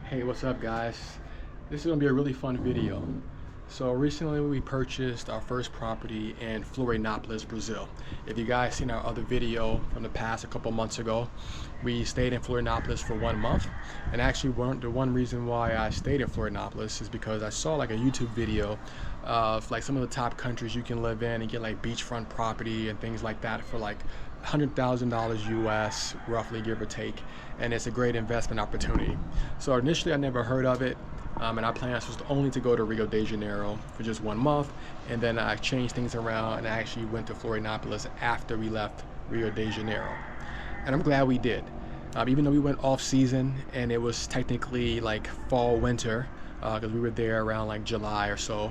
Hey, what's up guys? This is gonna be a really fun video. So recently we purchased our first property in Florianopolis, Brazil. If you guys seen our other video from the past a couple months ago, we stayed in Florianopolis for 1 month. And actually the one reason why I stayed in Florianopolis is because I saw like a YouTube video of like some of the top countries you can live in and get like beachfront property and things like that for like $100,000 US, roughly, give or take, and it's a great investment opportunity. So initially I never heard of it, and our plan was only to go to Rio de Janeiro for just 1 month, and then I changed things around and I actually went to Florianopolis after we left Rio de Janeiro. And I'm glad we did. Even though we went off season and it was technically like fall winter, because we were there around like July or so,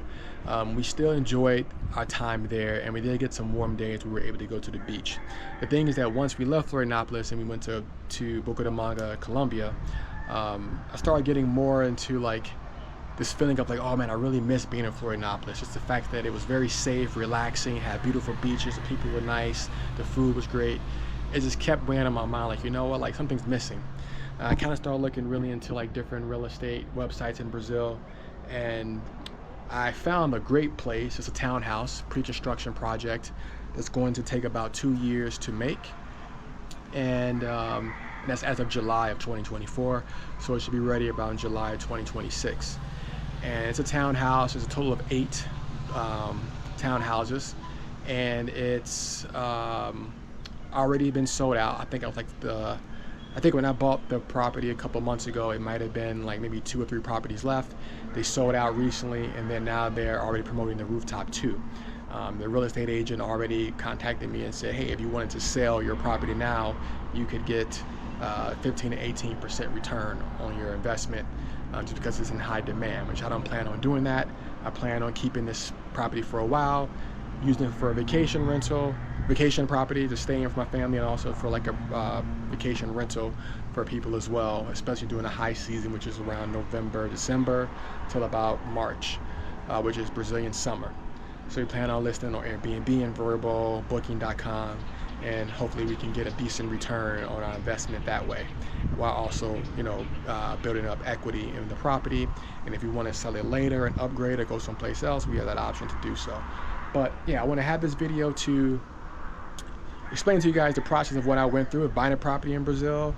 we still enjoyed our time there, and we did get some warm days. We were able to go to the beach. The thing is that once we left Florianopolis and we went to Bucaramanga, Colombia, I started getting more into like this feeling of like, oh man, I really miss being in Florianopolis. Just the fact that it was very safe, relaxing, had beautiful beaches, the people were nice, the food was great. It just kept weighing on my mind, like, you know what, like something's missing. I kind of started looking really into like different real estate websites in Brazil, and I found a great place. It's a townhouse pre-construction project that's going to take about 2 years to make, and that's as of July of 2024, so it should be ready about July of 2026. And it's a townhouse. It's a total of 8 townhouses, and it's already been sold out. I think when I bought the property a couple months ago, it might have been like maybe 2 or 3 properties left. They sold out recently, and then now they're already promoting the rooftop too. The real estate agent already contacted me and said, hey, if you wanted to sell your property now, you could get 15 to 18% return on your investment, just because it's in high demand, which I don't plan on doing that. I plan on keeping this property for a while, using it for a vacation property to stay in for my family, and also for like a vacation rental for people as well, especially during the high season, which is around November, December till about March, which is Brazilian summer. So we plan on listing on Airbnb and Vrbo, Booking.com, and hopefully we can get a decent return on our investment that way, while also, you know, building up equity in the property. And if you want to sell it later and upgrade or go someplace else, we have that option to do so. But yeah, I want to have this video to explain to you guys the process of what I went through with buying a property in Brazil.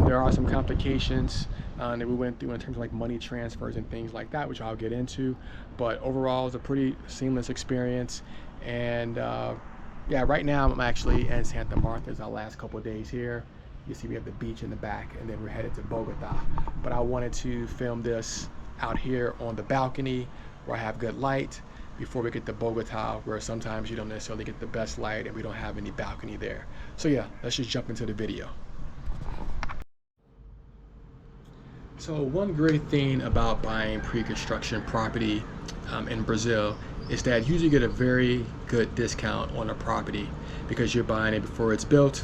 There are some complications that we went through in terms of like money transfers and things like that, which I'll get into. But overall, it's a pretty seamless experience. And yeah, right now I'm actually in Santa Marta. It's our last couple of days here. You see we have the beach in the back, and then we're headed to Bogota. But I wanted to film this out here on the balcony where I have good light, before we get to Bogota, where sometimes you don't necessarily get the best light and we don't have any balcony there. So yeah, let's just jump into the video. So one great thing about buying pre-construction property in Brazil is that you usually get a very good discount on a property because you're buying it before it's built,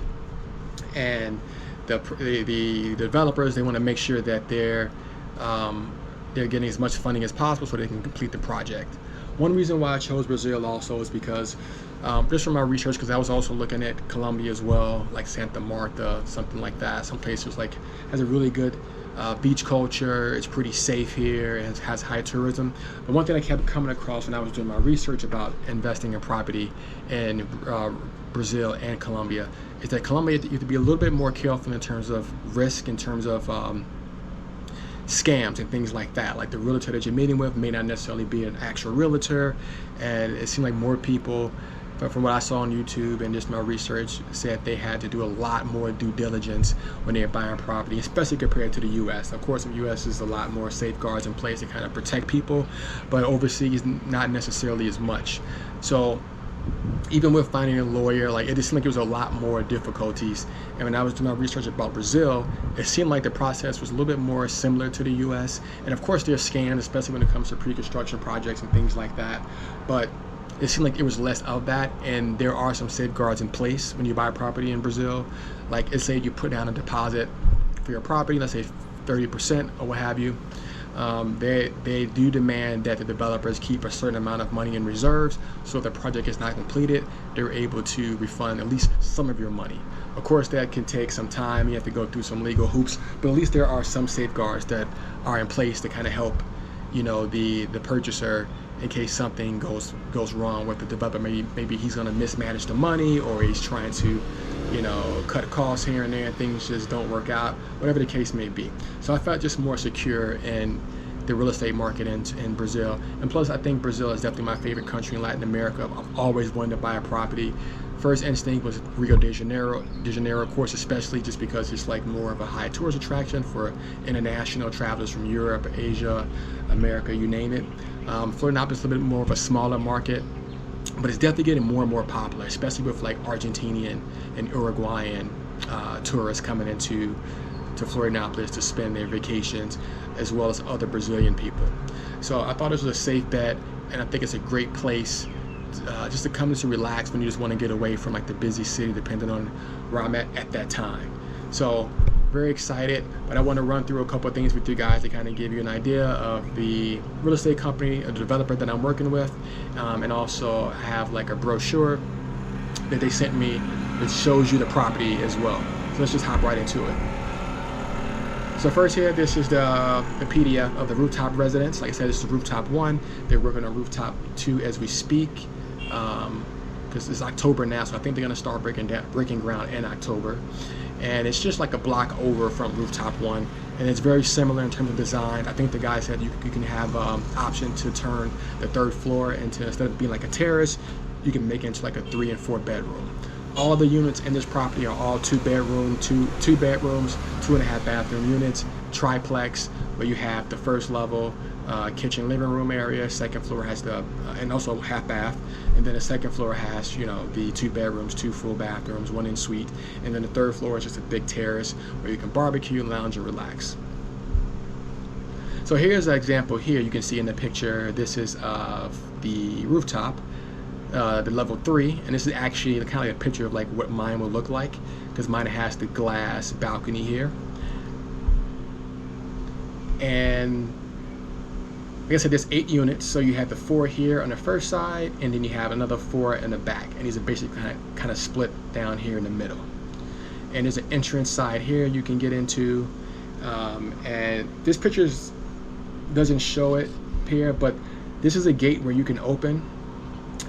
and the developers, they want to make sure that they're getting as much funding as possible so they can complete the project. One reason why I chose Brazil also is because just from my research, because I was also looking at Colombia as well, like Santa Marta, something like that. Some places like has a really good beach culture. It's pretty safe here. It has high tourism. But one thing I kept coming across when I was doing my research about investing in property in Brazil and Colombia is that Colombia, you have to be a little bit more careful in terms of risk, in terms of scams and things like that. Like the realtor that you're meeting with may not necessarily be an actual realtor, and it seemed like more people, from what I saw on YouTube and just my research, said they had to do a lot more due diligence when they're buying property, especially compared to the US. Of course, in the US there's a lot more safeguards in place to kind of protect people, but overseas not necessarily as much. So even with finding a lawyer, like it just seemed like there was a lot more difficulties. And when I was doing my research about Brazil, it seemed like the process was a little bit more similar to the US. And of course there's scams, especially when it comes to pre-construction projects and things like that. But it seemed like it was less of that, and there are some safeguards in place when you buy a property in Brazil. Like let's say you put down a deposit for your property, let's say 30% or what have you. They do demand that the developers keep a certain amount of money in reserves, so if the project is not completed, they're able to refund at least some of your money. Of course, that can take some time. You have to go through some legal hoops, but at least there are some safeguards that are in place to kind of help, you know, the purchaser in case something goes wrong with the developer. Maybe he's going to mismanage the money, or he's trying to, you know, cut costs here and there, and things just don't work out, whatever the case may be. So I felt just more secure in the real estate market in Brazil. And plus, I think Brazil is definitely my favorite country in Latin America. I've always wanted to buy a property. First instinct was Rio de Janeiro, of course, especially just because it's like more of a high tourist attraction for international travelers from Europe, Asia, America, you name it. Florianopolis is a little bit more of a smaller market, but it's definitely getting more and more popular, especially with like Argentinian and Uruguayan tourists coming into Florianopolis to spend their vacations, as well as other Brazilian people. So I thought this was a safe bet, and I think it's a great place just to come to relax when you just want to get away from like the busy city, depending on where I'm at that time. So very excited, but I want to run through a couple of things with you guys to kind of give you an idea of the real estate company, the developer that I'm working with, and also have like a brochure that they sent me that shows you the property as well. So let's just hop right into it. So first here, this is the PDF of the rooftop residence. Like I said, this is rooftop 1. They're working on rooftop 2 as we speak, because it's October now, so I think they're gonna start breaking ground in October. And it's just like a block over from rooftop 1, and it's very similar in terms of design. I think the guy said you can have option to turn the 3rd floor into, instead of being like a terrace, you can make it into like a 3 and 4 bedroom. All the units in this property are all two bedrooms, 2.5 bathroom units, triplex, where you have the first level kitchen, living room area. Second floor has the and also half bath, and then the second floor has, you know, the 2 bedrooms, 2 full bathrooms, 1 en suite, and then the 3rd floor is just a big terrace where you can barbecue, lounge, and relax. So here's an example here. You can see in the picture, this is of the rooftop. The level 3, and this is actually kind of like a picture of like what mine will look like, because mine has the glass balcony here. And like I said, there's 8 units, so you have the 4 here on the first side, and then you have another 4 in the back, and these are basically kind of split down here in the middle. And there's an entrance side here you can get into, and this picture doesn't show it here, but this is a gate where you can open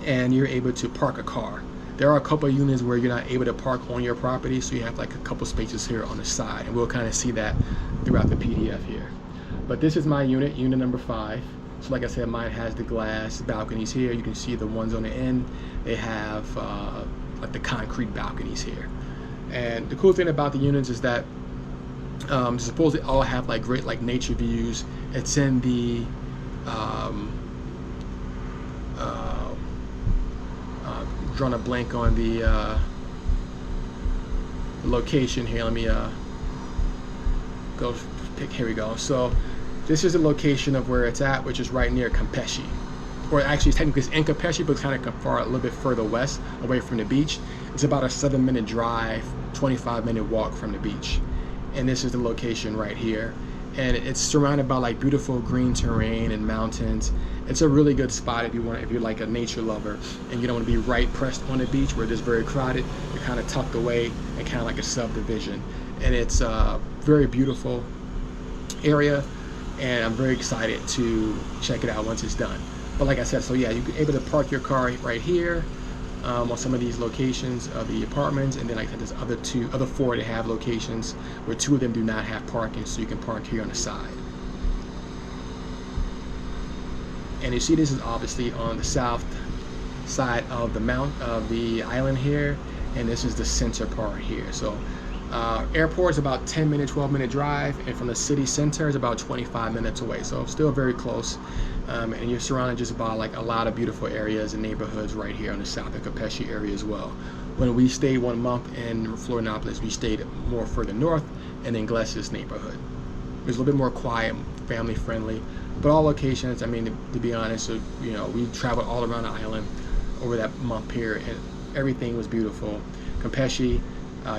and you're able to park a car. There are a couple of units where you're not able to park on your property, so you have like a couple spaces here on the side, and we'll kind of see that throughout the PDF here. But this is my unit number 5. So like I said, mine has the glass balconies here. You can see the ones on the end. They have like the concrete balconies here. And the cool thing about the units is that suppose they all have like great like nature views. It's in the drawing a blank on the location here. Let me go pick. Here we go. So this is the location of where it's at, which is right near Campeche, or actually technically it's in Campeche, but it's kind of far a little bit further west, away from the beach. It's about a 7-minute drive, 25-minute walk from the beach, and this is the location right here. And it's surrounded by like beautiful green terrain and mountains. It's a really good spot if you're like a nature lover and you don't want to be right pressed on the beach where it's very crowded. You're kind of tucked away and kind of like a subdivision. And it's a very beautiful area, and I'm very excited to check it out once it's done. But like I said, so yeah, you're able to park your car right here on some of these locations of the apartments, and then like I said, there's other 4 that have locations where 2 of them do not have parking, so you can park here on the side. And you see this is obviously on the south side of the island here, and this is the center part here. So airport is about 10-minute, 12-minute drive, and from the city center is about 25 minutes away, so still very close. And you're surrounded just by like a lot of beautiful areas and neighborhoods right here on the south of Campeche area as well. When we stayed 1 month in Florianopolis, we stayed more further north in Ingleses neighborhood. It was a little bit more quiet, family friendly, but all locations, I mean, to be honest, you know, we traveled all around the island over that month period, and everything was beautiful. Campeche,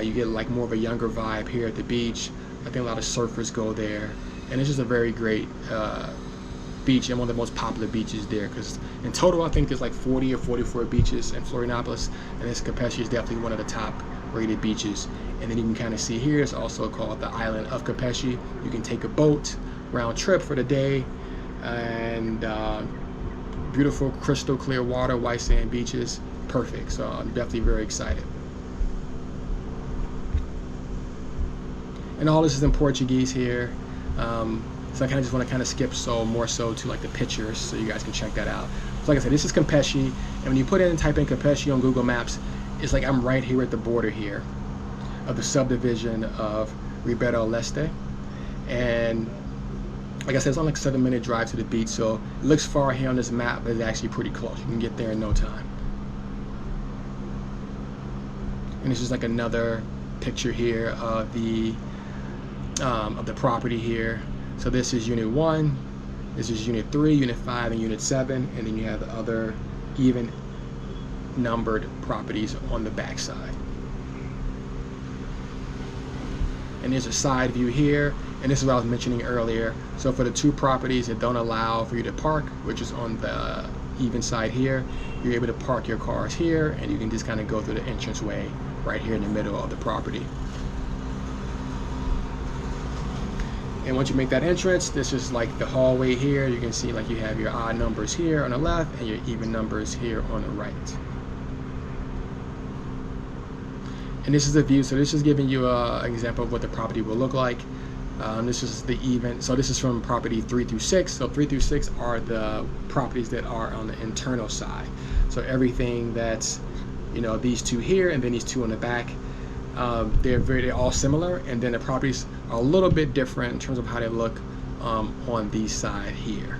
you get like more of a younger vibe here at the beach. I think a lot of surfers go there, And it's just a very great beach and one of the most popular beaches there, because in total I think there's like 40 or 44 beaches in Florianopolis, and this Campeche is definitely one of the top rated beaches. And then you can kind of see here, it's also called the island of Campeche. You can take a boat round trip for the day, and beautiful crystal clear water, white sand beaches, perfect. So I'm definitely very excited. And all this is in Portuguese here. So I kind of just want to kind of skip more so to like the pictures, so you guys can check that out. So like I said, this is Campeche, and when you put in and type in Campeche on Google Maps, it's like I'm right here at the border here of the subdivision of Ribeirão Leste. And like I said, it's only like a 7-minute drive to the beach, so it looks far here on this map, but it's actually pretty close. You can get there in no time. And this is like another picture here of the property here. So this is Unit 1, this is Unit 3, Unit 5, and Unit 7, and then you have the other even numbered properties on the back side. And there's a side view here, and this is what I was mentioning earlier. So for the 2 properties that don't allow for you to park, which is on the even side here, you're able to park your cars here, and you can just kind of go through the entranceway right here in the middle of the property. And once you make that entrance, this is like the hallway here. You can see like you have your odd numbers here on the left and your even numbers here on the right. And this is the view. So this is giving you an example of what the property will look like. This is the even. So this is from property 3 through 6. So 3 through 6 are the properties that are on the internal side. So everything that's, you know, these 2 here and then these 2 on the back. They're all similar, and then the properties are a little bit different in terms of how they look on the side here.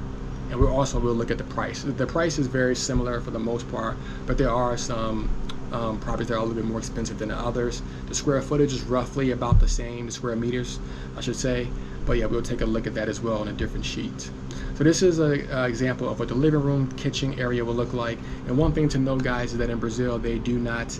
And we'll look at the price. The price is very similar for the most part, but there are some properties that are a little bit more expensive than the others. The square footage is roughly about the same, the square meters, I should say. But yeah, we'll take a look at that as well on a different sheet. So this is an example of what the living room, kitchen area will look like. And one thing to know, guys, is that in Brazil, they do not,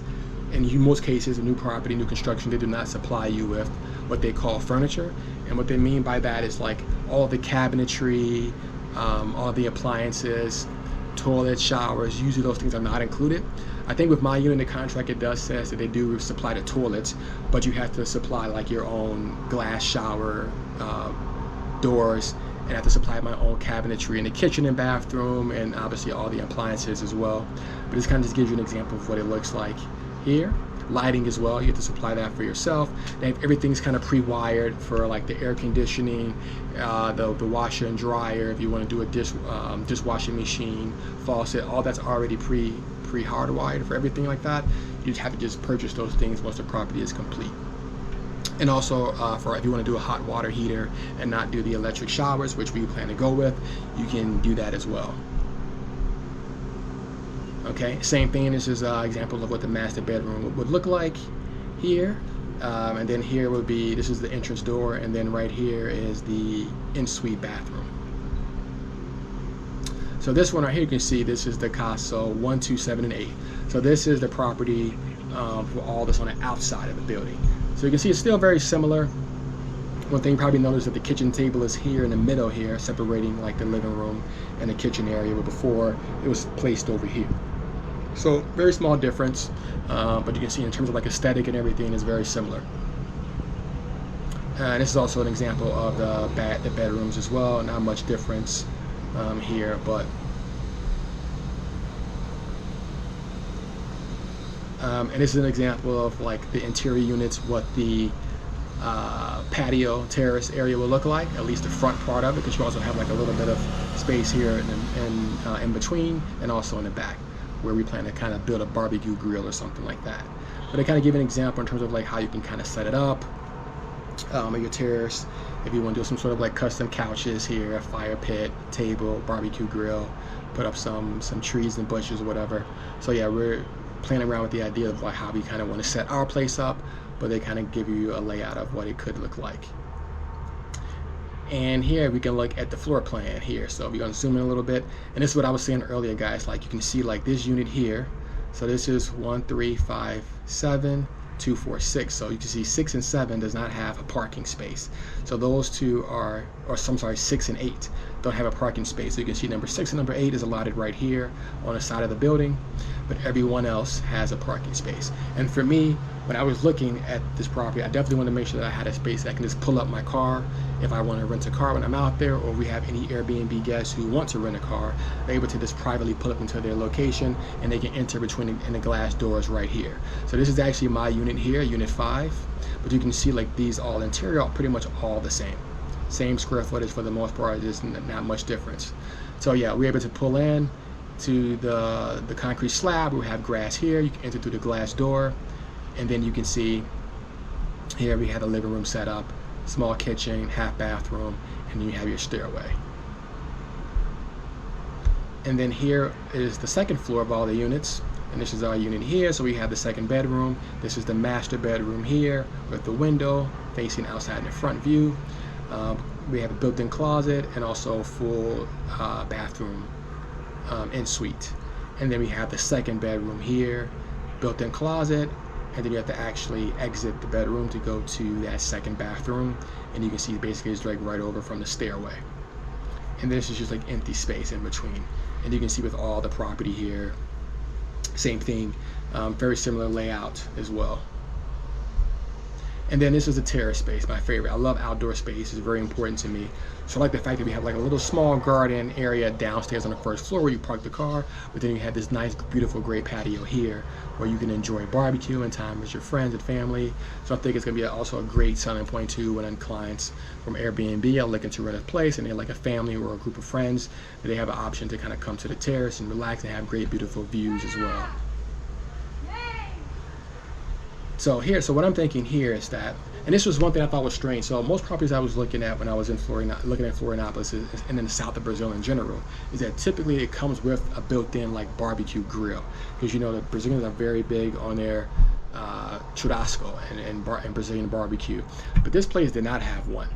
in most cases, a new property, new construction, they do not supply you with what they call furniture. And what they mean by that is like all the cabinetry, all the appliances, toilets, showers. Usually those things are not included. I think with my unit, the contract, it does says that they do supply the toilets, but you have to supply like your own glass shower doors, and I have to supply my own cabinetry in the kitchen and bathroom, and obviously all the appliances as well. But this kind of just gives you an example of what it looks like here. Lighting as well, you have to supply that for yourself. And everything's kind of pre-wired for like the air conditioning, the washer and dryer. If you want to do a dishwashing machine, faucet, all that's already pre-hardwired for everything like that. You have to just purchase those things once the property is complete. And also for if you want to do a hot water heater and not do the electric showers, which we plan to go with, you can do that as well. Okay, same thing. This is an example of what the master bedroom would look like here. And then here would be, this is the entrance door, and then right here is the en-suite bathroom. So this one right here, you can see this is the Casa 1, 2, 7, and 8. So this is the property for all that's on the outside of the building. So you can see it's still very similar. One thing you probably noticed that the kitchen table is here in the middle here, separating like the living room and the kitchen area, where before it was placed over here. So very small difference, but you can see in terms of like aesthetic and everything is very similar. And this is also an example of the bedrooms as well. Not much difference here, but and this is an example of like the interior units, what the patio terrace area will look like, at least the front part of it, because you also have like a little bit of space here in between, and also in the back, where we plan to kind of build a barbecue grill or something like that. But I kind of give an example in terms of like how you can kind of set it up at your terrace. If you want to do some sort of like custom couches here, a fire pit, table, barbecue grill, put up some trees and bushes or whatever. So yeah, we're playing around with the idea of like how we kind of want to set our place up, but they kind of give you a layout of what it could look like. And here we can look at the floor plan here. So we're going to zoom in a little bit, and this is what I was saying earlier, guys. Like you can see like this unit here. So this is 1, 3, 5, 7, 2, 4, 6. So you can see 6 and 7 does not have a parking space. So those two are, or I'm sorry, 6 and 8 don't have a parking space. So you can see number 6 and number 8 is allotted right here on the side of the building, but everyone else has a parking space. And for me, when I was looking at this property, I definitely wanted to make sure that I had a space that I can just pull up my car if I want to rent a car when I'm out there, or we have any Airbnb guests who want to rent a car, they're able to just privately pull up into their location and they can enter between the glass doors right here. So this is actually my unit here, unit 5, but you can see like these all interior are pretty much all the same square footage for the most part. There's not much difference. So yeah, we're able to pull in to the concrete slab. We have grass here. You can enter through the glass door, and then you can see here we had a living room set up, small kitchen, half bathroom, and then you have your stairway. And then here is the second floor of all the units, and this is our unit here. So we have the second bedroom. This is the master bedroom here with the window facing outside in the front view. We have a built-in closet and also full bathroom en suite. And then we have the second bedroom here, built-in closet, and then you have to actually exit the bedroom to go to that second bathroom, and you can see basically it's like right over from the stairway. And this is just like empty space in between, and you can see with all the property here, same thing, very similar layout as well. And then this is a terrace space, my favorite. I love outdoor space, it's very important to me. So I like the fact that we have like a little small garden area downstairs on the first floor where you park the car, but then you have this nice, beautiful, great patio here where you can enjoy barbecue and time with your friends and family. So I think it's gonna be also a great selling point too when clients from Airbnb are looking to rent a place and they're like a family or a group of friends, that they have an option to kind of come to the terrace and relax and have great, beautiful views as well. So what I'm thinking here is that, and this was one thing I thought was strange. So most properties I was looking at when I was in looking at Florianopolis and in the south of Brazil in general, is that typically it comes with a built-in like barbecue grill, because you know the Brazilians are very big on their churrasco and Brazilian barbecue. But this place did not have one,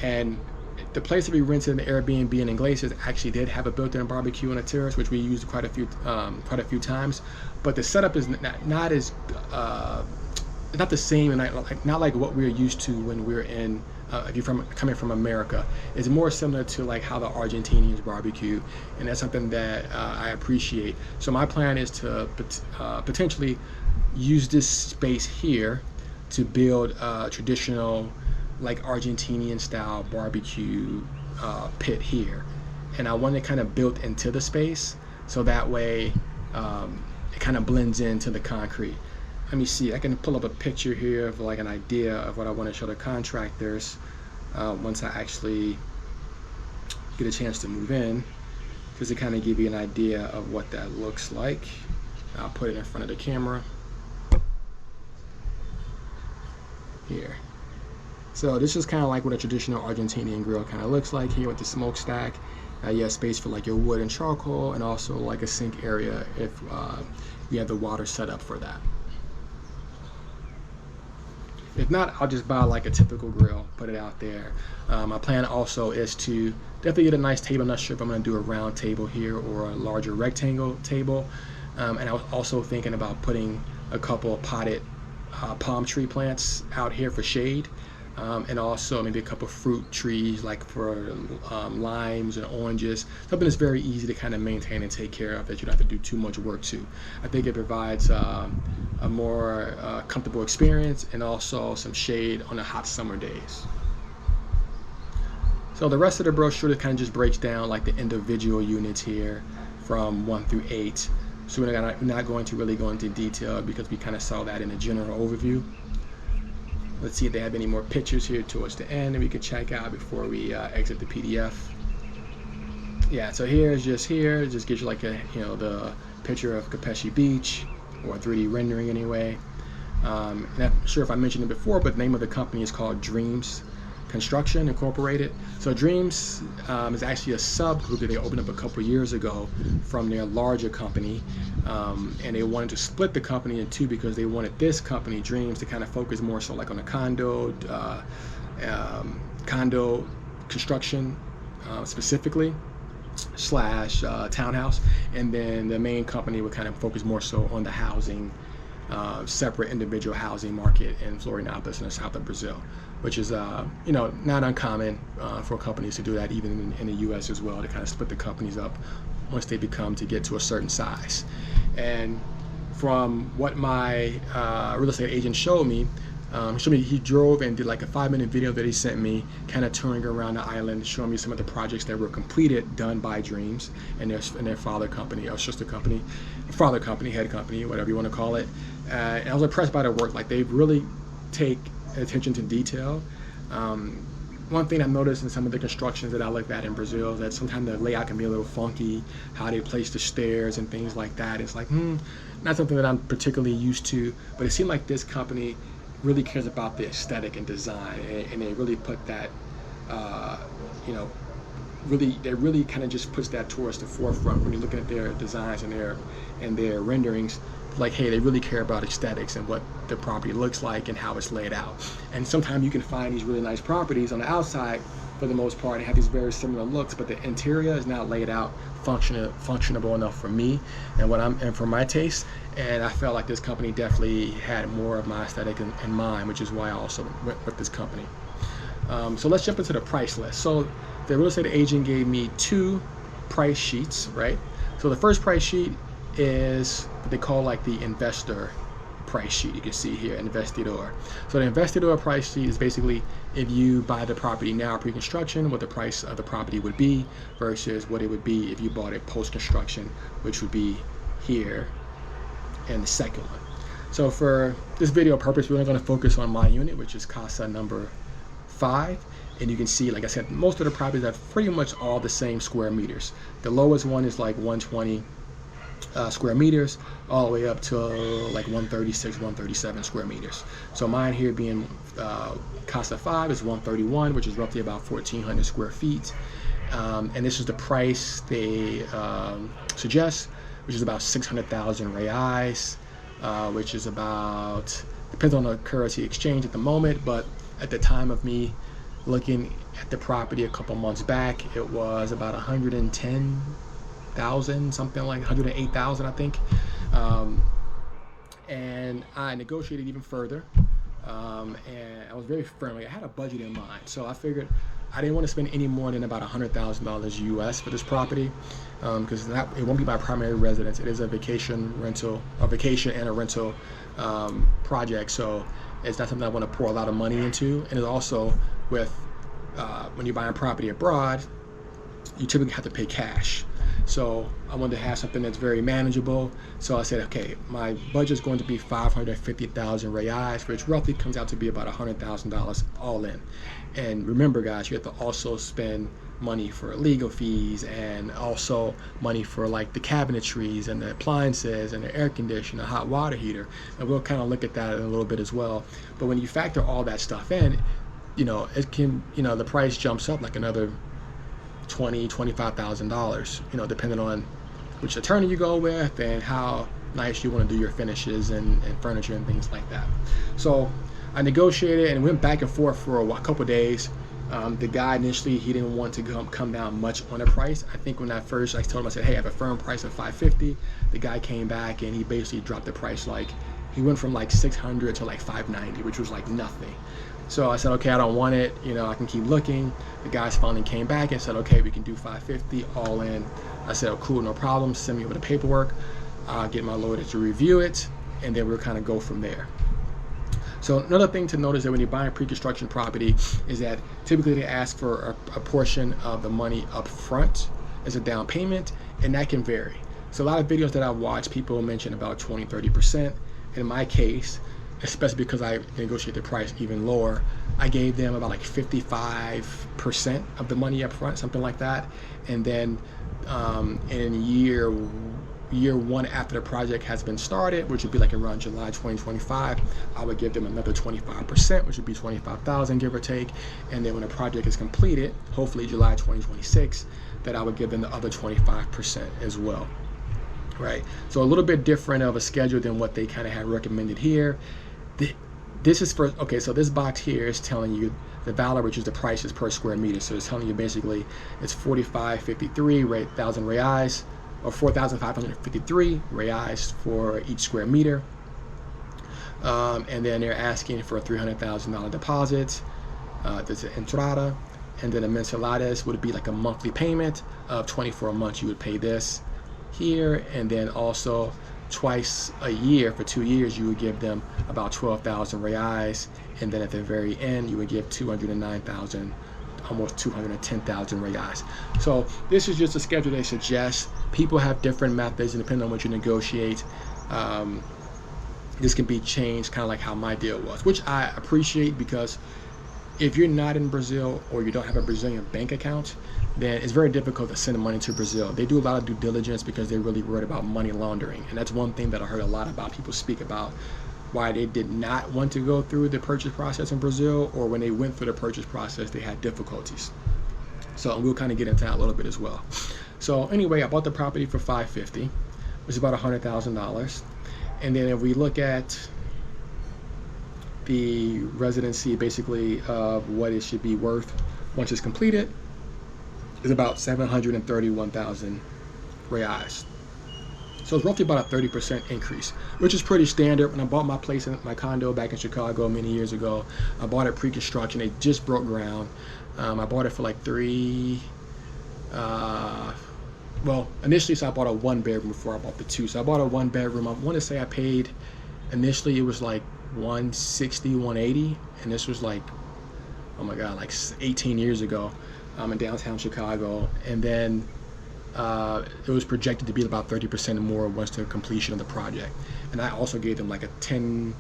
and the place that we rented in the Airbnb in Iglesias actually did have a built-in barbecue on a terrace, which we used quite a few times. But the setup is not as not the same, and not like what we're used to when we're in if you're coming from America. It's more similar to like how the Argentinians barbecue, and that's something that I appreciate. So my plan is to potentially use this space here to build a traditional like Argentinian style barbecue pit here, and I want it kind of built into the space so that way it kind of blends into the concrete. Let me see, I can pull up a picture here of like an idea of what I want to show the contractors once I actually get a chance to move in, just to kind of give you an idea of what that looks like. I'll put it in front of the camera here. So this is kind of like what a traditional Argentinian grill kind of looks like here with the smokestack. You have space for like your wood and charcoal, and also like a sink area if you have the water set up for that. If not, I'll just buy like a typical grill, put it out there. My plan also is to definitely get a nice table. I'm not sure if I'm going to do a round table here or a larger rectangle table. And I was also thinking about putting a couple of potted palm tree plants out here for shade. And also maybe a couple of fruit trees like for limes and oranges, something that's very easy to kind of maintain and take care of that you don't have to do too much work to. I think it provides a more comfortable experience and also some shade on the hot summer days. So the rest of the brochure kind of just breaks down like the individual units here from 1 through 8. So we're not going to really go into detail because we kind of saw that in a general overview. Let's see if they have any more pictures here towards the end that we could check out before we exit the PDF. Yeah, so it just gives you like the picture of Campeche Beach, or a 3D rendering anyway. And I'm not sure if I mentioned it before, but the name of the company is called Dreams Construction Incorporated. So Dreams is actually a subgroup that they opened up a couple years ago from their larger company, and they wanted to split the company in two because they wanted this company, Dreams, to kind of focus more so like on the condo construction specifically / townhouse, and then the main company would kind of focus more so on the housing separate individual housing market in Florianopolis in the south of Brazil, which is not uncommon for companies to do that, even in the U.S. as well, to kind of split the companies up once they get to a certain size. And from what my real estate agent showed me, he drove and did like a 5-minute video that he sent me, kind of touring around the island, showing me some of the projects that were completed, done by Dreams and their father company, or sister company, father company, head company, whatever you want to call it. And I was impressed by their work. Like, they really take attention to detail. One thing I've noticed in some of the constructions that I looked at in Brazil is that sometimes the layout can be a little funky, how they place the stairs and things like that. It's like, not something that I'm particularly used to, but it seemed like this company really cares about the aesthetic and design, and they really put that, they really kind of just puts that towards the forefront when you're looking at their designs and their renderings. Like, hey, they really care about aesthetics and what the property looks like and how it's laid out. And sometimes you can find these really nice properties on the outside, for the most part, they have these very similar looks, but the interior is not laid out functionable enough for me and for my taste. And I felt like this company definitely had more of my aesthetic in mind, which is why I also went with this company. So let's jump into the price list. So the real estate agent gave me 2 price sheets, right? So the first price sheet is what they call like the investor price sheet. You can see here, Investidor. So the Investidor price sheet is basically if you buy the property now pre-construction, what the price of the property would be versus what it would be if you bought it post-construction, which would be here and the second one. So for this video purpose, we're only going to focus on my unit, which is Casa number 5. And you can see, like I said, most of the properties are pretty much all the same square meters. The lowest one is like 120 square meters, all the way up to like 136, 137 square meters. So mine here being Casa 5 is 131, which is roughly about 1,400 square feet. And this is the price they suggest, which is about 600,000 reais, which is about, depends on the currency exchange at the moment, but at the time of me looking at the property a couple months back, it was about 110,000, something like 108,000, I think. And I negotiated even further, and I was very firm. Like, I had a budget in mind, so I figured I didn't want to spend any more than about $100,000 US for this property, because it won't be my primary residence. It is a vacation and a rental project, so it's not something I want to pour a lot of money into. And it's also with when you're buying property abroad, you typically have to pay cash. So I wanted to have something that's very manageable. So I said, okay, my budget is going to be 550,000 reais, which roughly comes out to be about $100,000 all in. And remember, guys, you have to also spend money for legal fees and also money for like the cabinetries and the appliances and the air conditioner, hot water heater. And we'll kind of look at that in a little bit as well. But when you factor all that stuff in, it can, the price jumps up like another $25,000, depending on which attorney you go with and how nice you want to do your finishes and furniture and things like that. So I negotiated and went back and forth for a couple of days. The guy initially, he didn't want to come down much on the price. I think when I told him, I said, hey, I have a firm price of 550. The guy came back and he basically dropped the price. Like, he went from like 600 to like 590, which was like nothing. So I said, okay, I don't want it. I can keep looking. The guys finally came back and said, okay, we can do 550 all in. I said, oh, cool, no problem. Send me over the paperwork. I'll get my lawyer to review it, and then we'll kind of go from there. So another thing to notice that when you're buying pre-construction property is that typically they ask for a portion of the money up front as a down payment, and that can vary. So a lot of videos that I've watched, people mention about 20, 30%. In my case, especially because I negotiated the price even lower, I gave them about like 55% of the money up front, something like that. And then in year 1 after the project has been started, which would be like around July 2025, I would give them another 25%, which would be 25,000, give or take. And then when the project is completed, hopefully July 2026, that I would give them the other 25% as well. Right, so a little bit different of a schedule than what they kind of had recommended here. This is for, okay, so this box here is telling you the value, which is the prices per square meter. So it's telling you basically it's 45.53 thousand reais, or 4,553 reais for each square meter. And then they're asking for a $300,000 deposit. There's an entrada, and then a mensualidades would be like a monthly payment of 24 months. You would pay this here, and then also twice a year for 2 years you would give them about 12,000 reais, and then at the very end you would give 209,000, almost 210,000 reais. So this is just a schedule they suggest. People have different methods, and depending on what you negotiate, this can be changed, kind of like how my deal was, which I appreciate, because if you're not in Brazil or you don't have a Brazilian bank account, then it's very difficult to send money to Brazil. They do a lot of due diligence because they're really worried about money laundering. And that's one thing that I heard a lot about people speak about, why they did not want to go through the purchase process in Brazil, or when they went through the purchase process, they had difficulties. So we'll kind of get into that a little bit as well. So anyway, I bought the property for $550, which is about $100,000. And then if we look at the residency, basically of what it should be worth once it's completed, is about 731,000 reais. So it's roughly about a 30% increase, which is pretty standard. When I bought my place, in my condo back in Chicago many years ago, I bought it pre-construction. They just broke ground. I bought it for like well, initially, so I bought a 1-bedroom before I bought the 2. So I bought a 1-bedroom. I want to say I paid, initially it was like 160, 180, and this was like, oh my god, like 18 years ago. In downtown Chicago, and then it was projected to be about 30% more once the completion of the project. And I also gave them like a 10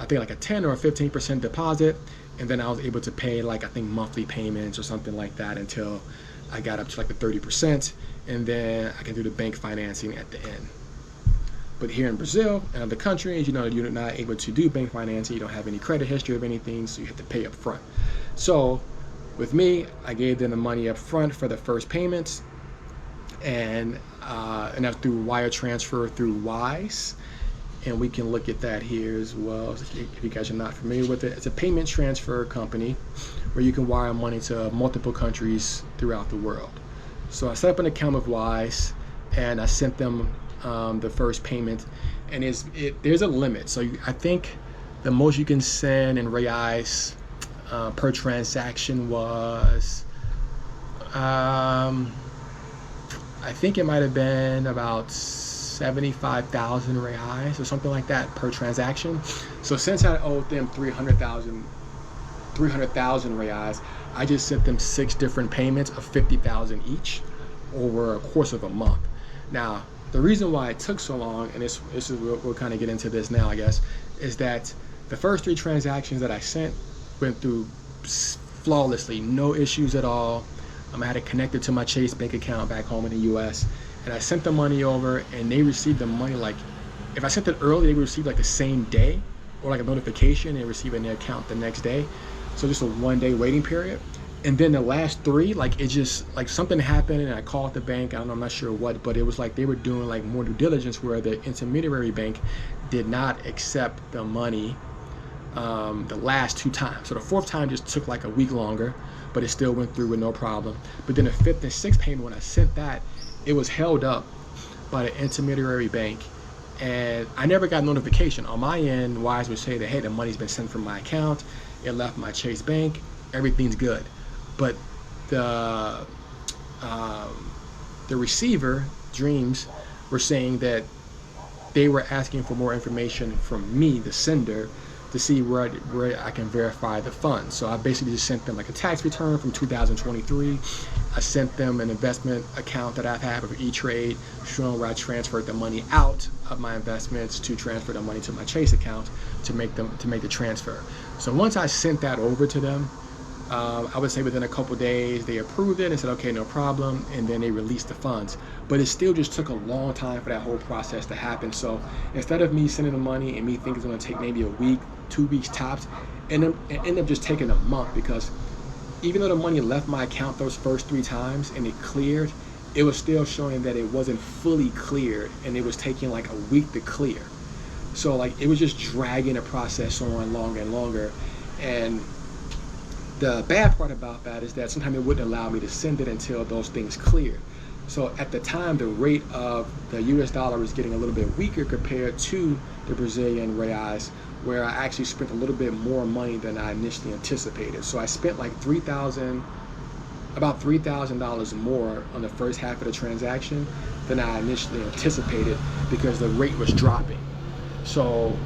or a 15% deposit, and then I was able to pay like, I think, monthly payments or something like that until I got up to like the 30%, and then I can do the bank financing at the end. But here in Brazil and other countries, you know, you're not able to do bank financing. You don't have any credit history of anything, so you have to pay up front. So with me, I gave them the money up front for the first payments, and that's through wire transfer through Wise, and we can look at that here as well. If you guys are not familiar with it, it's a payment transfer company where you can wire money to multiple countries throughout the world. So I set up an account with Wise, and I sent them the first payment, and there's a limit. So I think the most you can send in reais per transaction was, I think it might have been about 75,000 reais or something like that per transaction. So since I owed them 300,000 reais, I just sent them 6 different payments of 50,000 each over a course of a month. Now, the reason why it took so long, and this is we'll kind of get into this now, I guess, is that the first 3 transactions that I sent went through flawlessly, no issues at all. I had it connected to my Chase bank account back home in the US, and I sent the money over, and they received the money, like, if I sent it early, they would receive like the same day, or like a notification, and receive it in their account the next day. So just a 1-day waiting period. And then the last 3, like, it just, like, something happened, and I called the bank. I don't know, I'm not sure what, but it was like they were doing like more due diligence, where the intermediary bank did not accept the money the last 2 times. So the 4th time just took like a week longer, but it still went through with no problem. But then the 5th and 6th payment, when I sent that, it was held up by the intermediary bank, and I never got notification. On my end, Wise would say that, hey, the money's been sent from my account, it left my Chase bank, everything's good. But the receiver, Dreams, were saying that they were asking for more information from me, the sender, to see where I can verify the funds. So I basically just sent them like a tax return from 2023. I sent them an investment account that I've had with E-Trade, showing where I transferred the money out of my investments to transfer the money to my Chase account to make the transfer. So once I sent that over to them, I would say within a couple days they approved it and said, okay, no problem, and then they released the funds. But it still just took a long time for that whole process to happen. So instead of me sending the money and me thinking it's going to take maybe a week, 2 weeks tops, it ended up just taking a month, because even though the money left my account those first 3 times and it cleared, it was still showing that it wasn't fully cleared, and it was taking like a week to clear. So like it was just dragging the process on longer and longer. And the bad part about that is that sometimes it wouldn't allow me to send it until those things cleared. So at the time, the rate of the US dollar was getting a little bit weaker compared to the Brazilian reais, where I actually spent a little bit more money than I initially anticipated. So I spent like about $3,000 more on the first half of the transaction than I initially anticipated because the rate was dropping. So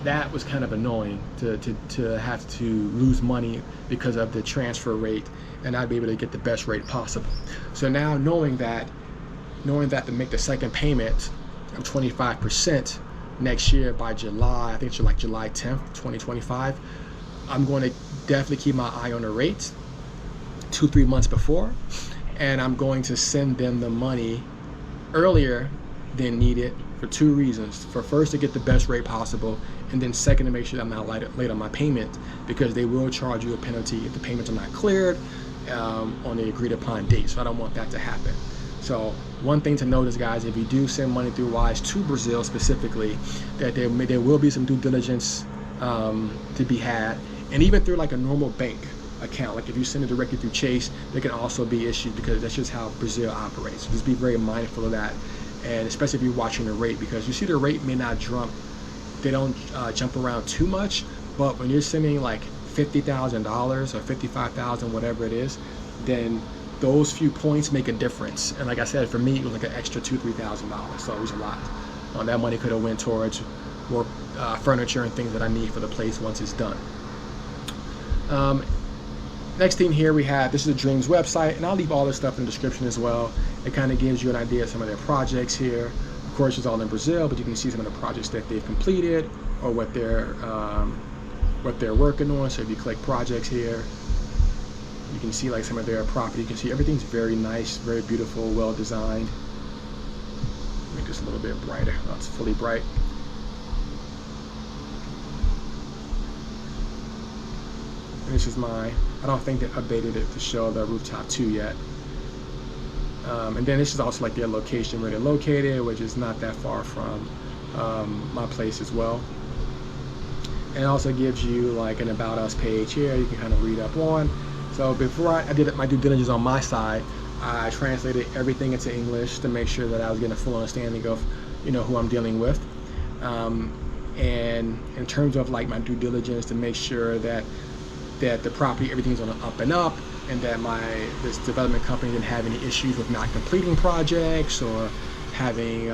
that was kind of annoying to have to lose money because of the transfer rate and not be able to get the best rate possible. So now knowing that to make the second payment of 25% next year by July, I think it's like July 10th, 2025, I'm going to definitely keep my eye on the rate 2-3 months before, and I'm going to send them the money earlier than needed for 2 reasons. For first, to get the best rate possible, and then second, to make sure that I'm not late on my payment, because they will charge you a penalty if the payments are not cleared on the agreed upon date. So I don't want that to happen. So one thing to notice, guys, if you do send money through Wise to Brazil specifically, that there will be some due diligence to be had, and even through like a normal bank account, like if you send it directly through Chase, there can also be issues because that's just how Brazil operates. So just be very mindful of that, and especially if you're watching the rate, because you see the rate may not jump, they don't jump around too much, but when you're sending like $50,000 or $55,000, whatever it is, then those few points make a difference. And like I said, for me, it was like an extra $2,000-$3,000, so it was a lot. That money could have went towards more furniture and things that I need for the place once it's done. Next thing here we have, this is the Dreams website, and I'll leave all this stuff in the description as well. It kind of gives you an idea of some of their projects here. Of course, it's all in Brazil, but you can see some of the projects that they've completed or what they're working on. So if you click projects here, you can see like some of their property. You can see everything's very nice, very beautiful, well designed. Make this a little bit brighter. Oh, it's fully bright. And this is mine. I don't think they updated it to show the rooftop 2 yet. And then this is also like their location where they're located, which is not that far from my place as well. And it also gives you like an About Us page here you can kind of read up on. So before I did my due diligence on my side, I translated everything into English to make sure that I was getting a full understanding of, who I'm dealing with. And in terms of like my due diligence, to make sure that the property, everything's on the up and up, and that this development company didn't have any issues with not completing projects or having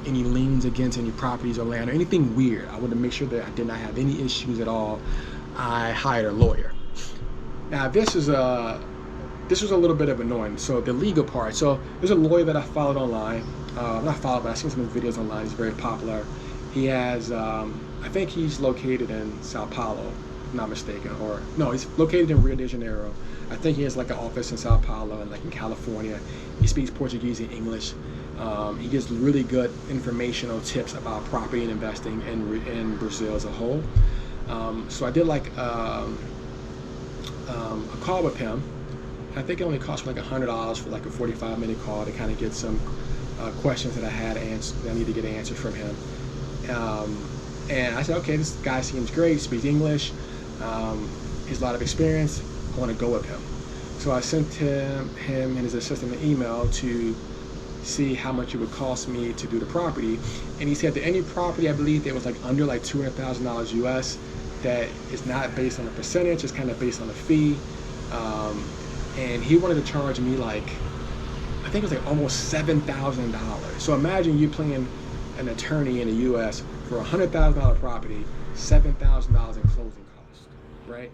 any liens against any properties or land or anything weird. I wanted to make sure that I did not have any issues at all. I hired a lawyer. Now this was a little bit of annoying. So the legal part. So there's a lawyer that I followed online. Not followed, but I've seen some of his videos online. He's very popular. He has, I think he's located in Sao Paulo, if I'm not mistaken, or no, he's located in Rio de Janeiro. I think he has like an office in Sao Paulo and like in California. He speaks Portuguese and English. He gives really good informational tips about property and investing in Brazil as a whole. So I did like a call with him. I think it only cost me like $100 for like a 45-minute call to kind of get some questions that I had answered, that I need to get answered from him. And I said, okay, this guy seems great, speaks English, he has a lot of experience, I want to go with him. So I sent him and his assistant an email to see how much it would cost me to do the property. And he said that any property, I believe that was like under like $200,000 US, that is not based on a percentage, it's kind of based on a fee. And he wanted to charge me like, I think it was like almost $7,000. So imagine you paying an attorney in the US for a $100,000 property, $7,000 in closing costs, right?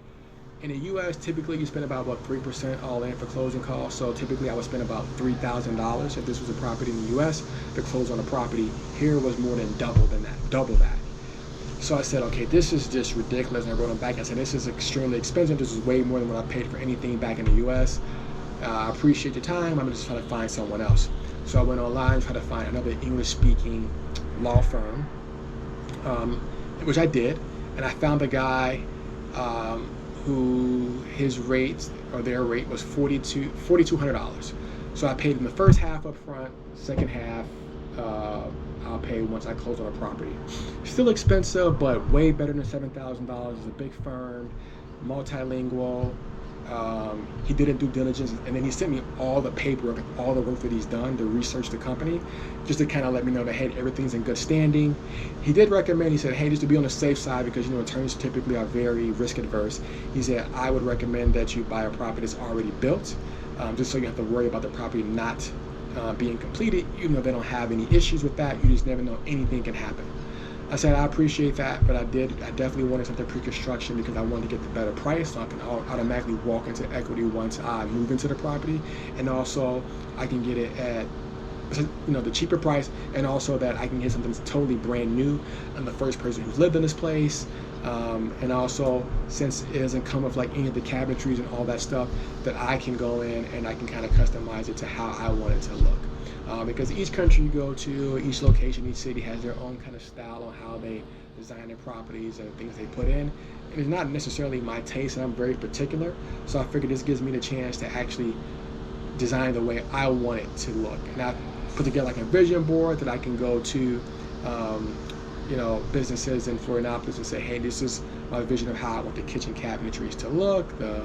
In the US, typically you spend about 3% all in for closing costs. So typically I would spend about $3,000 if this was a property in the US to close on a property. Here was more than double that. So I said, okay, this is just ridiculous. And I wrote him back and said, this is extremely expensive. This is way more than what I paid for anything back in the US. I appreciate your time. I'm just trying to find someone else. So I went online and tried to find another English-speaking law firm, which I did. And I found a guy who his rate, or their rate, was $4,200. So I paid him the first half up front, second half I'll pay once I close on a property. Still expensive, but way better than $7,000. It's a big firm, multilingual, He did a due diligence, and then he sent me all the paperwork, all the work that he's done to research the company, just to kind of let me know that, hey, everything's in good standing. He did recommend, he said, hey, just to be on the safe side, because attorneys typically are very risk adverse. He said, I would recommend that you buy a property that's already built, just so you have to worry about the property not being completed. Even though they don't have any issues with that, you just never know, anything can happen. I said, I appreciate that, but I definitely wanted something pre-construction because I wanted to get the better price, so I can automatically walk into equity once I move into the property, and also I can get it at the cheaper price, and also that I can get something that's totally brand new. I'm the first person who's lived in this place, and also since it doesn't come with like any of the cabinetries and all that stuff, that I can go in and I can kind of customize it to how I want it to look. Because each country you go to, each location, each city has their own kind of style on how they design their properties and things they put in. And it's not necessarily my taste, and I'm very particular. So I figured this gives me the chance to actually design the way I want it to look. And I put together like a vision board that I can go to, businesses in Florianopolis and say, hey, this is my vision of how I want the kitchen cabinetries to look, the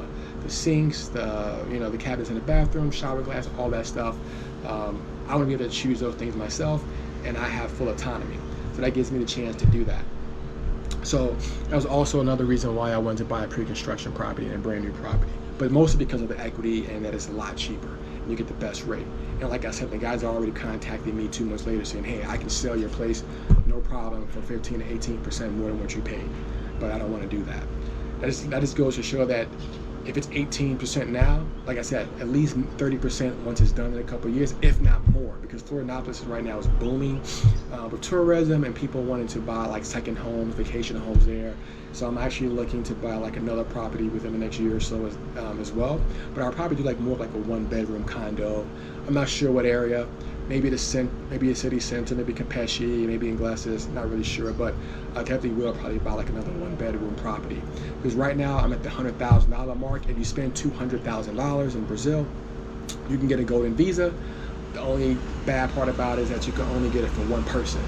sinks, the cabinets in the bathroom, shower glass, all that stuff. I want to be able to choose those things myself, and I have full autonomy. So that gives me the chance to do that. So that was also another reason why I wanted to buy a pre-construction property and a brand new property, but mostly because of the equity and that it's a lot cheaper and you get the best rate. And like I said, the guys already contacted me 2 months later saying, hey, I can sell your place no problem for 15 to 18% more than what you paid, but I don't want to do that. That just goes to show that if it's 18% now, like I said, at least 30% once it's done in a couple of years, if not more, because Florianopolis right now is booming with tourism and people wanting to buy like second homes, vacation homes there. So I'm actually looking to buy like another property within the next year or so as well. But I'll probably do like more of like a 1-bedroom condo. I'm not sure what area. Maybe the city center, maybe Campeche, maybe in Glasses, not really sure, but I definitely will probably buy like another 1-bedroom property. Because right now I'm at the $100,000 mark. If you spend $200,000 in Brazil, you can get a golden visa. The only bad part about it is that you can only get it for one person.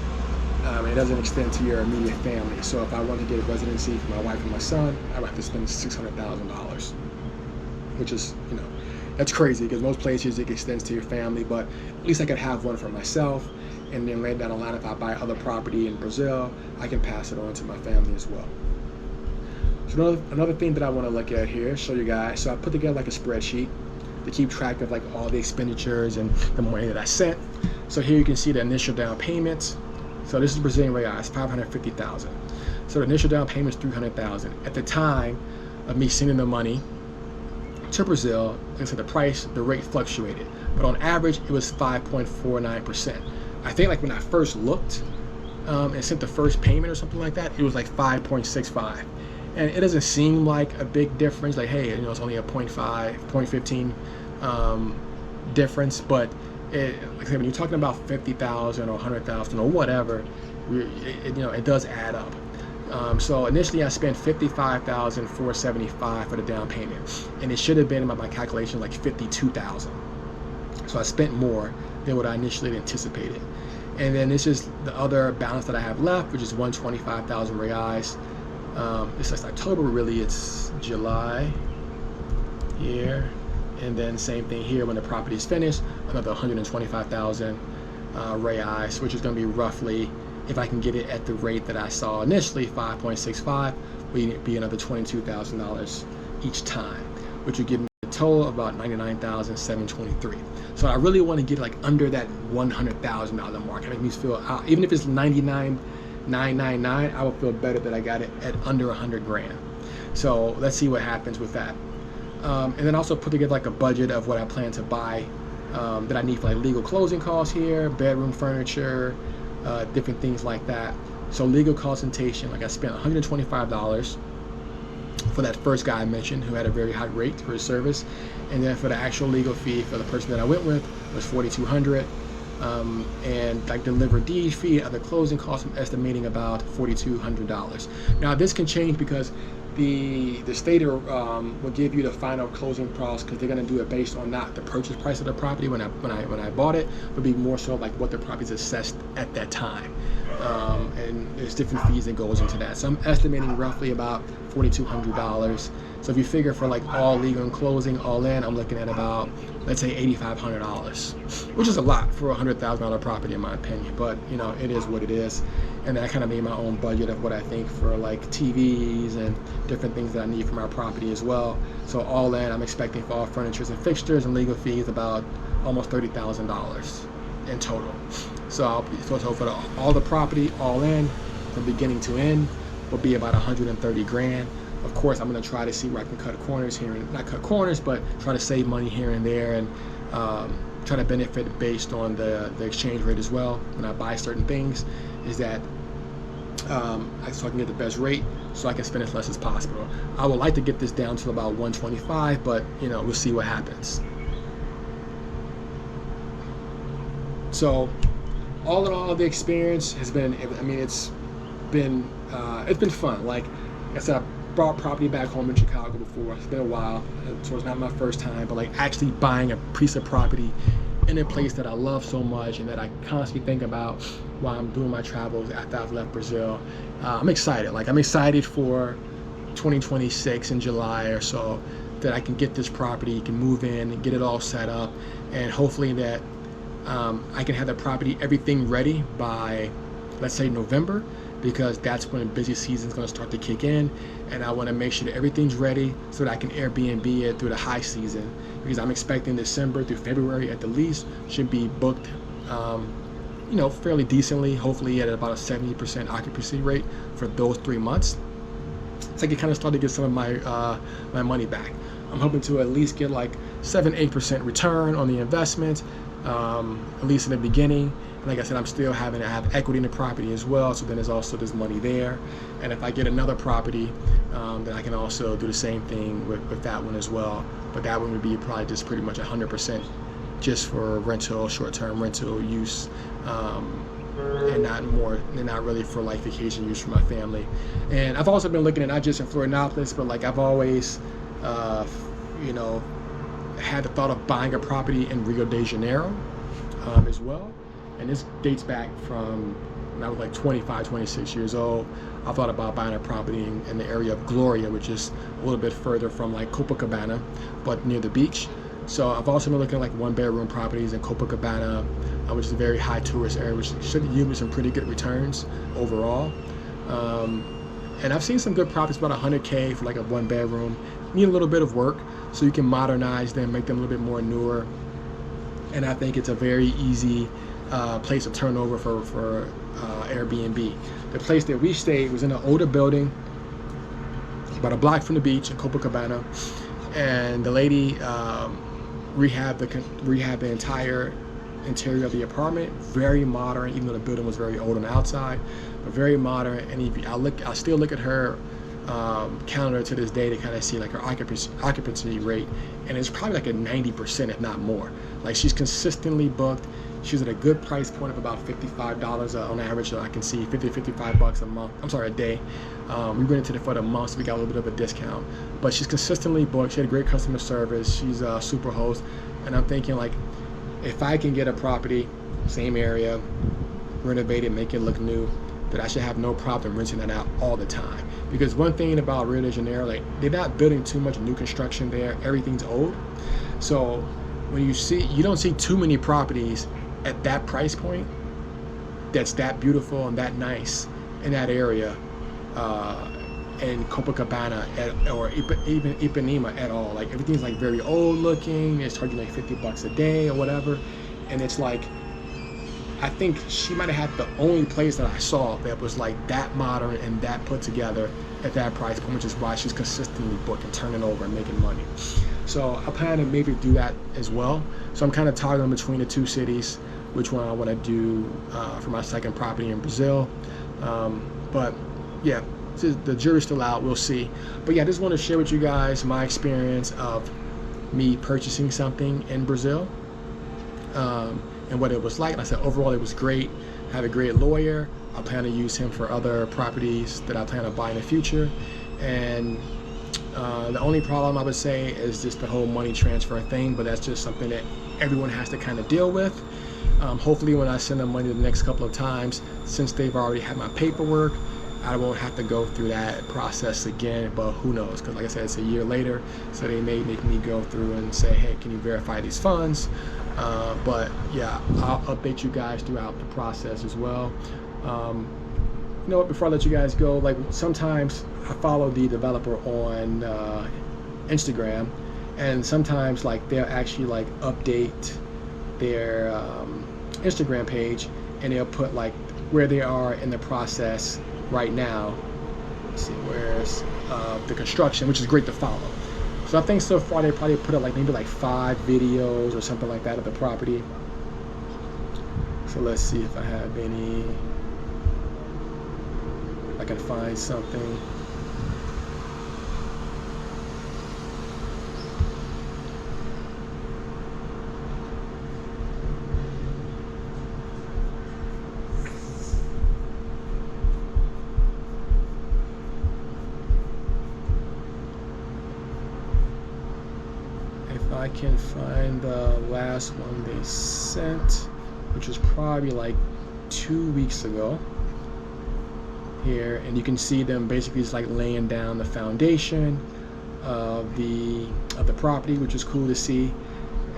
It doesn't extend to your immediate family. So if I want to get a residency for my wife and my son, I would have to spend $600,000, which is, that's crazy because most places it extends to your family, but at least I could have one for myself, and then later down the line, if I buy other property in Brazil, I can pass it on to my family as well. So another thing that I want to look at here, show you guys. So I put together like a spreadsheet to keep track of like all the expenditures and the money that I sent. So here you can see the initial down payments. So this is Brazilian reais, 550,000. So the initial down payment is 300,000. At the time of me sending the money to Brazil, like I said, the rate fluctuated, but on average it was 5.49%. I think like when I first looked and sent the first payment or something like that, it was like 5.65, and it doesn't seem like a big difference. Like, hey, it's only a 0.15 difference, but like I said, when you're talking about 50,000 or 100,000 or whatever, it does add up. So initially I spent $55,475 for the down payment, and it should have been by my calculation like $52,000. So I spent more than what I initially anticipated. And then this is the other balance that I have left, which is 125,000 reais. This is October, really it's July here. And then same thing here when the property is finished, another 125,000 reais, which is going to be roughly, if I can get it at the rate that I saw initially, 5.65, would be another $22,000 each time, which would give me a total of about $99,723. So I really want to get like under that $100,000 mark. It makes me feel, even if it's $99,999, I would feel better that I got it at under 100 grand. So let's see what happens with that. And then also put together like a budget of what I plan to buy that I need for like legal closing costs here, bedroom furniture, different things like that. So legal consultation, like I spent $125 for that first guy I mentioned who had a very high rate for his service, and then for the actual legal fee for the person that I went with was $4,200, and like delivered deed fee, other closing costs, I'm estimating about $4,200. Now this can change because the state will give you the final closing price, because they're going to do it based on not the purchase price of the property when I bought it, but be more so like what the property is assessed at that time, and there's different fees that goes into that. So I'm estimating roughly about $4,200. So if you figure for like all legal and closing, all in, I'm looking at about, let's say $8,500, which is a lot for a $100,000 property in my opinion. But you know, it is what it is. And then I kind of made my own budget of what I think for like TVs and different things that I need for my property as well. So all in, I'm expecting for all furniture and fixtures and legal fees about almost $30,000 in total. So for all the property, all in, from beginning to end, will be about 130 grand. Of course, I'm going to try to see where I can cut corners here, and not cut corners, but try to save money here and there, and try to benefit based on the exchange rate as well when I buy certain things, is that so I can get the best rate so I can spend as less as possible. I would like to get this down to about 125, but you know, we'll see what happens. So all in all, the experience has been, I mean, it's been fun. Like I said, I brought property back home in Chicago before. It's been a while, so it's not my first time, but like actually buying a piece of property in a place that I love so much and that I constantly think about while I'm doing my travels after I've left Brazil. I'm excited. Like I'm excited for 2026 in July or so, that I can get this property, can move in and get it all set up, and hopefully that I can have the property, everything ready by, let's say, November, because that's when busy season is going to start to kick in, and I want to make sure that everything's ready so that I can Airbnb it through the high season, because I'm expecting December through February at the least should be booked, you know, fairly decently, hopefully at about a 70% occupancy rate for those 3 months. So I can kind of start to get some of my my money back. I'm hoping to at least get like 7-8% return on the investment, at least in the beginning. And like I said, I'm still I have equity in the property as well, so then there's also this money there. And if I get another property, then I can also do the same thing with that one as well. But that one would be probably just pretty much 100% just for rental, short-term rental use, and not really for like vacation use for my family. And I've also been looking at not just in Florianopolis, but like I've always, you know, had the thought of buying a property in Rio de Janeiro as well. And this dates back from when I was like 25, 26 years old. I thought about buying a property in the area of Gloria, which is a little bit further from like Copacabana, but near the beach. So I've also been looking at like 1-bedroom properties in Copacabana, which is a very high tourist area, which should yield me some pretty good returns overall. And I've seen some good properties, about 100K for like a 1-bedroom. Need a little bit of work, so you can modernize them, make them a little bit more newer. And I think it's a very easy place to turn over for Airbnb. The place that we stayed was in an older building, about a block from the beach in Copacabana, and the lady rehabbed the entire interior of the apartment. Very modern, even though the building was very old on the outside, but very modern. And I still look at her calendar to this day to kind of see like her occupancy rate, and it's probably like a 90%, if not more. Like she's consistently booked. She's at a good price point of about $55 on average. I can see 55 bucks a month. I'm sorry, a day. We rented it for the month, so we got a little bit of a discount. But she's consistently booked. She had great customer service. She's a super host, and I'm thinking like, if I can get a property, same area, renovate it, make it look new, that I should have no problem renting that out all the time. Because one thing about Rio de Janeiro, like they're not building too much new construction there. Everything's old. So when you don't see too many properties at that price point that's that beautiful and that nice in that area, in Copacabana or even Ipanema at all. Like everything's like very old looking. It's charging like 50 bucks a day or whatever. And it's like, I think she might have had the only place that I saw that was like that modern and that put together at that price point, which is why she's consistently booking, turning over and making money. So I plan to maybe do that as well. So I'm kind of toggling between the two cities, which one I want to do for my second property in Brazil. But yeah, the jury's still out, we'll see. But yeah, I just want to share with you guys my experience of me purchasing something in Brazil, and what it was like. And I said overall it was great. I have a great lawyer. I plan to use him for other properties that I plan to buy in the future. And the only problem I would say is just the whole money transfer thing, but that's just something that everyone has to kind of deal with. Hopefully when I send them money the next couple of times, since they've already had my paperwork, I won't have to go through that process again, but who knows, because like I said, it's a year later, so they may make me go through and say, hey, can you verify these funds? But yeah, I'll update you guys throughout the process as well. You know what, before I let you guys go, like sometimes I follow the developer on Instagram, and sometimes like they'll actually like update their Instagram page, and they'll put like where they are in the process right now. Let's see, where's the construction, which is great to follow. So I think so far they probably put up like maybe like 5 videos or something like that of the property. So let's see if I have any, I can find something. If I can find the last one they sent, which was probably like 2 weeks ago. Here, and you can see them basically just like laying down the foundation of the property, which is cool to see.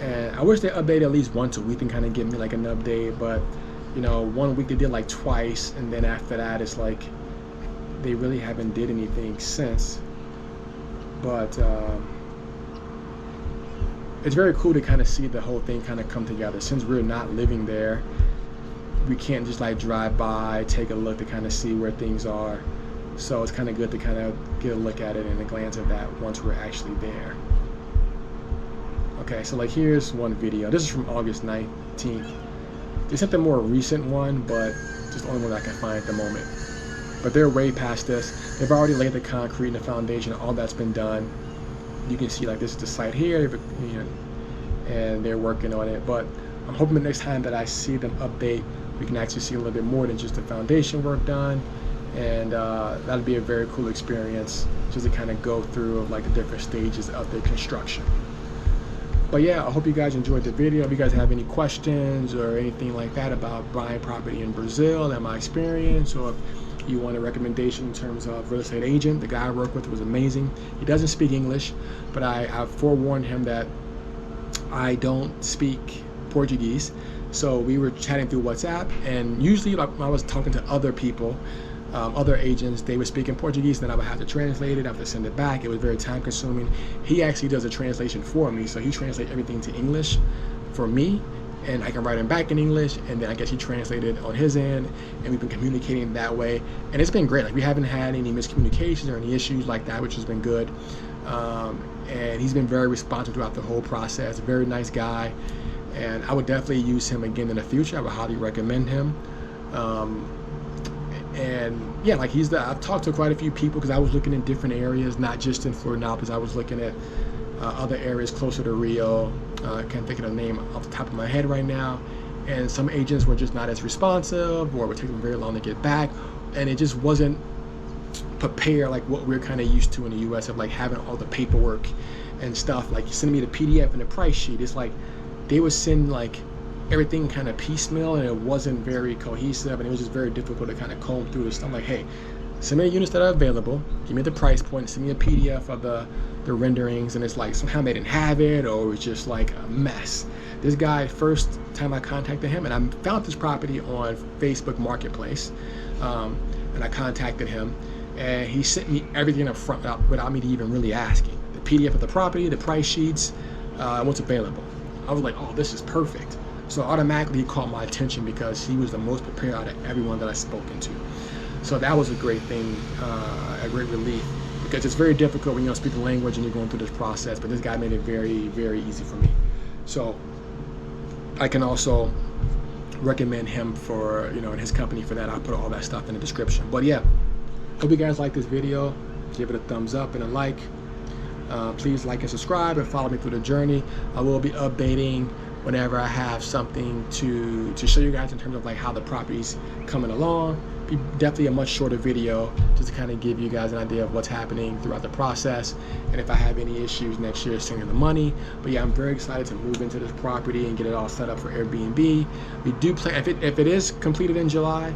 And I wish they updated at least once a week and kind of give me like an update, but you know, 1 week they did like twice, and then after that it's like they really haven't did anything since. But it's very cool to kind of see the whole thing kind of come together. Since we're not living there, we can't just like drive by, take a look to kind of see where things are. So it's kind of good to kind of get a look at it and a glance at that once we're actually there. Okay, so like here's one video. This is from August 19th. They sent the more recent one, but just the only one I can find at the moment. But they're way past this. They've already laid the concrete and the foundation. All that's been done. You can see like this is the site here, you know, and they're working on it. But I'm hoping the next time that I see them update, we can actually see a little bit more than just the foundation work done, and that'll be a very cool experience just to kind of go through like the different stages of the construction. But yeah, I hope you guys enjoyed the video. If you guys have any questions or anything like that about buying property in Brazil and my experience, or if you want a recommendation in terms of real estate agent, the guy I worked with was amazing. He doesn't speak English, but I forewarned him that I don't speak Portuguese. So we were chatting through WhatsApp, and usually like when I was talking to other people, other agents, they would speak in Portuguese, then I would have to translate it, I have to send it back. It was very time consuming. He actually does a translation for me, so he translates everything to English for me, and I can write him back in English, and then I guess he translated on his end, and we've been communicating that way, and it's been great. Like we haven't had any miscommunications or any issues like that, which has been good. And he's been very responsive throughout the whole process. A very nice guy, and I would definitely use him again in the future. I would highly recommend him. And yeah, like I've talked to quite a few people because I was looking in different areas, not just in Florianopolis. I was looking at other areas closer to Rio. I can't think of the name off the top of my head right now. And some agents were just not as responsive, or it would take them very long to get back, and it just wasn't prepared like what we're kind of used to in the US of like having all the paperwork and stuff. Like you send me the PDF and the price sheet. It's like they would send like everything kind of piecemeal, and it wasn't very cohesive, and it was just very difficult to kind of comb through this stuff. I'm like, hey, send me the units that are available, give me the price point, send me a PDF of the renderings, and it's like somehow they didn't have it, or it was just like a mess. This guy, first time I contacted him, and I found this property on Facebook Marketplace, and I contacted him, and he sent me everything up front without me even really asking. The PDF of the property, the price sheets, what's available. I was like, oh, this is perfect. So automatically he caught my attention because he was the most prepared out of everyone that I've spoken to. So that was a great thing, a great relief, because it's very difficult when you don't speak the language and you're going through this process, but this guy made it very, very easy for me. So I can also recommend him for, you know, in his company for that. I'll put all that stuff in the description. But yeah, hope you guys like this video. Give it a thumbs up and a like. Please like and subscribe and follow me through the journey. I will be updating whenever I have something to show you guys in terms of like how the property's coming along. Be definitely a much shorter video just to kind of give you guys an idea of what's happening throughout the process, and if I have any issues next year sending the money. But yeah, I'm very excited to move into this property and get it all set up for Airbnb. We do plan, if it is completed in July,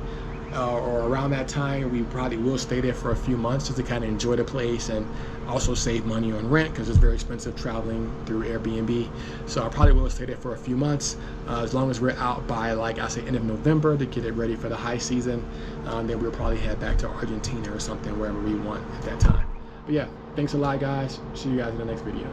or around that time, we probably will stay there for a few months just to kind of enjoy the place and also save money on rent because it's very expensive traveling through Airbnb. So I probably will stay there for a few months as long as we're out by, like I say, end of November to get it ready for the high season. Then we'll probably head back to Argentina or something, wherever we want at that time. But yeah, thanks a lot, guys. See you guys in the next video.